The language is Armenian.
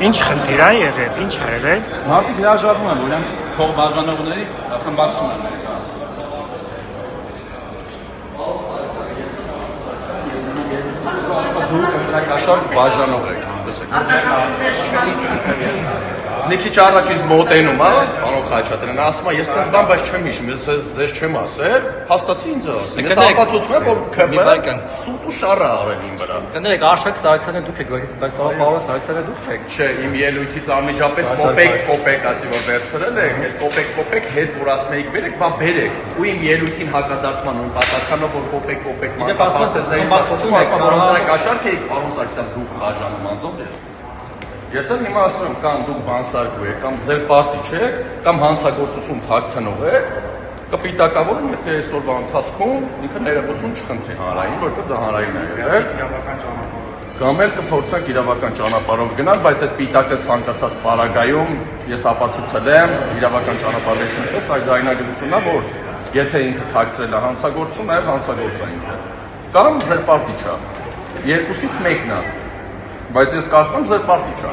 Ինչ խնդիր է եղել, ինչ է եղել։ Մարդիկ հրաժարվում են, որ իրենք փող բաժանողների խմբակցություն են ներկայացնում։ Դուք ընտրակաշարք բաժանող եք, մի քիչ առաջ ինձ մոտենում, պարոն Խաչատրյան, ասում է, ես տես բան, բայց չեմ հիշում, ես ձեզ չեմ ասել, հաստատի ինձ ասել։ Ես ապացուցում եմ, որ ՔՊ-ը սուտ ու շառ է արել իմ վրա։ Կներեք, Արշակ Սարգսյանը դուք եք, բայց պարոն Սարգսյանը դուք չեք։ Չէ, իմ ելույթից անմիջապես կոպեկ ասի, որ վերցրել եք, այդ կոպեկ հետ, որ ասում եք բերեք, բա բերեք։ Ու իմ ելույթին հակադարձման ու պատասխանով, որ կոպեկ մանկապարտեզներից ասում եք, որ ընտրակաշարք եք, պարոն Սարգսյան, դուք բաժանում անձով ես։ Ես էլ հիմա ասում եմ, կամ դուք բանսարկու եք, կամ ձեր պարտի չեք, կամ հանցագործություն թաքցնող եք, կպիտակավորում, եթե այսօրվա ընթացքում ինքը ներողություն չխնդրի հանրային, որտեղ դա հանրային է եղել։ Կամ էլ կփորձենք իրավական ճանապարհով գնալ, բայց այդ պիտակը ցանկացած պարագայում ես ապացուցել եմ իրավական ճանապարհից հետո այդ զայնագրությունն է, որ եթե ինքը թաքցրել է հանցագործում, այլ հանցագործ է ինքը։ Կամ ձեր պարտի չա։ Երկուսից մեկն է, բայց ես կարծում եմ ձեր պարտի չա։